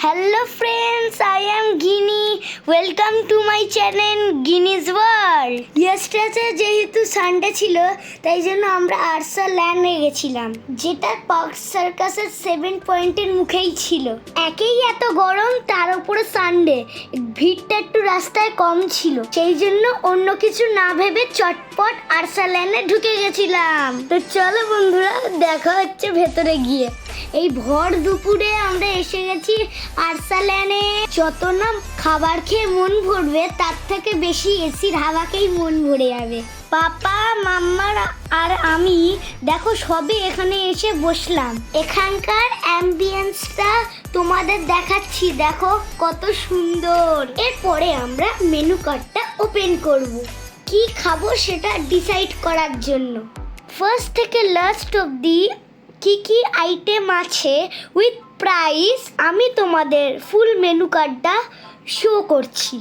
Hello friends, I am Ginny. Welcome to my channel Ginny's World. Yesterday যেহেতু Sunday ছিল তাই জন্য আমরা আর্সাল্যান্ডে গেছিলাম, যেটা পার্ক সার্কাসের 7 পয়েন্টের মুখেই ছিল। একেই এত গরম, তার উপরে সানডে, ভিড়টা একটু রাস্তায় কম ছিল, সেই জন্য অন্য কিছু না ভেবে চটপট আর্সাল্যান্ডে ঢুকে গেছিলাম। তো চলো বন্ধুরা, দেখা হচ্ছে ভেতরে গিয়ে। এই ভর দুপুরে আমরা এসে গেছি আর্সাল্যান্ডে। যত না খাবার খেয়ে মন ভরবে, তার থেকে বেশি এসির হাওয়াকেই মন ভরে যাবে। পাপা, মাম্মার আর আমি দেখো সবে এখানে এসে বসলাম। এখানকার অ্যাম্বিয়েন্সটা তোমাদের দেখাচ্ছি, দেখো কত সুন্দর। এরপরে আমরা মেনু কার্ডটা ওপেন করব, কি খাবো সেটা ডিসাইড করার জন্য। ফার্স্ট থেকে লাস্ট অবধি কি কি আইটেম আছে উইথ প্রাইস আমি তোমাদের ফুল মেনু কার্ডটা শো করছি।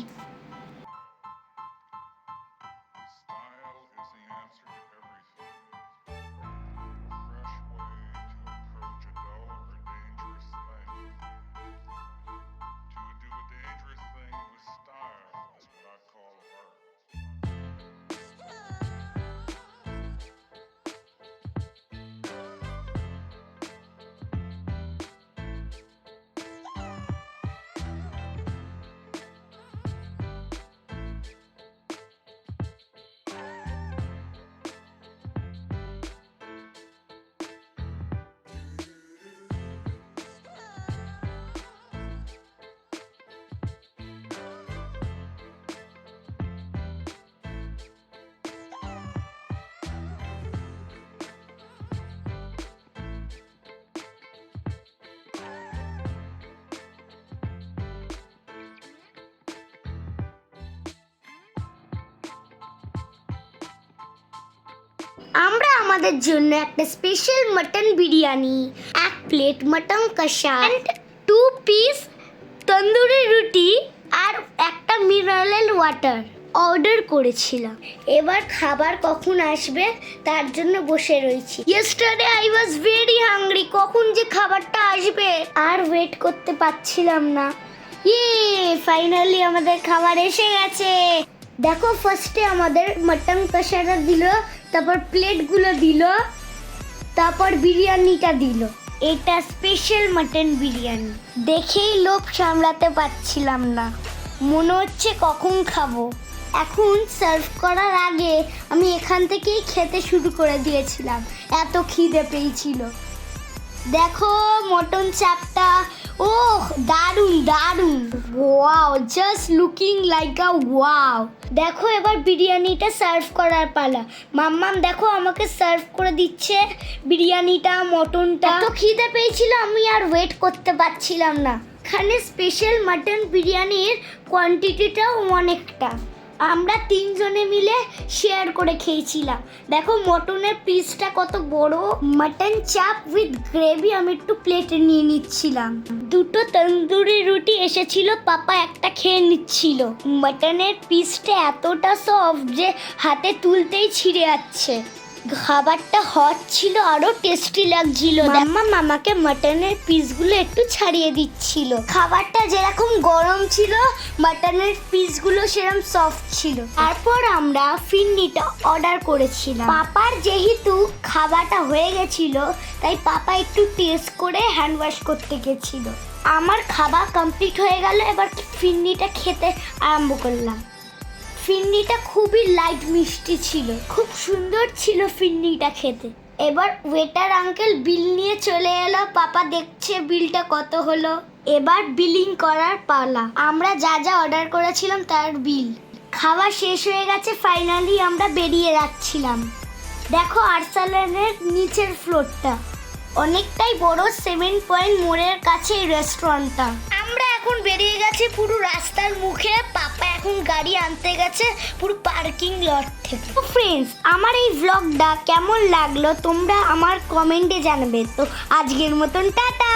আমরা আমাদের জন্য একটা স্পেশাল মটন বিরিয়ানি, এক প্লেট মটন কষা, 2 পিস তন্দুরি রুটি আর একটা মিনারেল ওয়াটার অর্ডার করেছিলাম। এবার খাবার কখন আসবে তার জন্য বসে রয়েছি। Yesterday I was very hungry, কখন যে খাবারটা আসবে আর ওয়েট করতে পারছিলাম না। ফাইনালি আমাদের খাবার এসে গেছে। দেখো, ফার্স্টে আমাদের মটন কষাটা দিল, তারপর প্লেটগুলো দিল, তারপর বিরিয়ানিটা দিল। এটা স্পেশাল মটন বিরিয়ানি, দেখেই লোভ সামলাতে পারছিলাম না, মনে হচ্ছে কখন খাবো। এখন সার্ভ করার আগে আমি এখান থেকেই খেতে শুরু করে দিয়েছিলাম, এত খিদে পেয়েছিল। দেখো মটন চাপটা, ওহ দারুন দারুন, ওয়াও, জাস্ট লুকিং লাইক আ ওয়াও। দেখো এবার বিরিয়ানিটা সার্ভ করার পালা। মাম্মাম দেখো আমাকে সার্ভ করে দিচ্ছে বিরিয়ানিটা, মটনটা। এত খিদে পেয়েছিল আমি আর ওয়েট করতে পারছিলাম না। এখানে স্পেশাল মটন বিরিয়ানির কোয়ান্টিটিটাও অনেকটা, আমরা 3 জনে মিলে শেয়ার করে খেয়েছিলাম। দেখো মটনের পিসটা কত বড়। মটন চাপ উইথ গ্রেভি আমি একটু প্লেটে নিয়ে নিচ্ছিলাম। 2টো তন্দুরি রুটি এসেছিল, পাপা একটা খেয়ে নিচ্ছিল। মটনের পিসটা এতটা সফট যে হাতে তুলতেই ছিঁড়ে যাচ্ছে। খাবারটা হট ছিল, আরো টেস্টি লাগছিল। মাম্মা মামাকে মটনের পিসগুলো একটু ছাড়িয়ে দিচ্ছিল। খাবারটা যেরকম গরম ছিল, মটনের পিসগুলো সেরকম সফট ছিল। তারপর আমরা ফিরনিটা অর্ডার করেছিলাম। পাপার যেহেতু খাবারটা হয়ে গেছিল, তাই পাপা একটু টেস্ট করে হ্যান্ড ওয়াশ করতে গেছিল। আমার খাবার কমপ্লিট হয়ে গেল, এবার ফিরনিটা খেতে আরম্ভ করলাম। ফিরনিটা খুবই লাইট মিষ্টি ছিল, খুব সুন্দর ছিল ফিরনিটা খেতে। এবার ওয়েটার আঙ্কেল বিল নিয়ে চলে এলো। পাপা দেখছে বিলটা কত হলো। এবার বিলিং করার পালা। আমরা যা যা অর্ডার করেছিলাম তার বিল। খাওয়া শেষ হয়ে গেছে, ফাইনালি আমরা বেরিয়ে যাচ্ছিলাম। দেখো আর্সাল্যান্ডের নিচের ফ্লোরটা অনেকটাই বড়, 7 পয়েন্ট মোড়ের কাছে এই রেস্টুরেন্টটা। আমরা এখন বেরিয়ে গেছি পুরো রাস্তার মুখে। পাপা এখন গাড়ি আনতে গেছে পুরো পার্কিং লট থেকে। তো ফ্রেন্ডস, আমার এই ভ্লগটা কেমন লাগলো তোমরা আমার কমেন্টে জানাবে। তো আজকের মতন টাটা।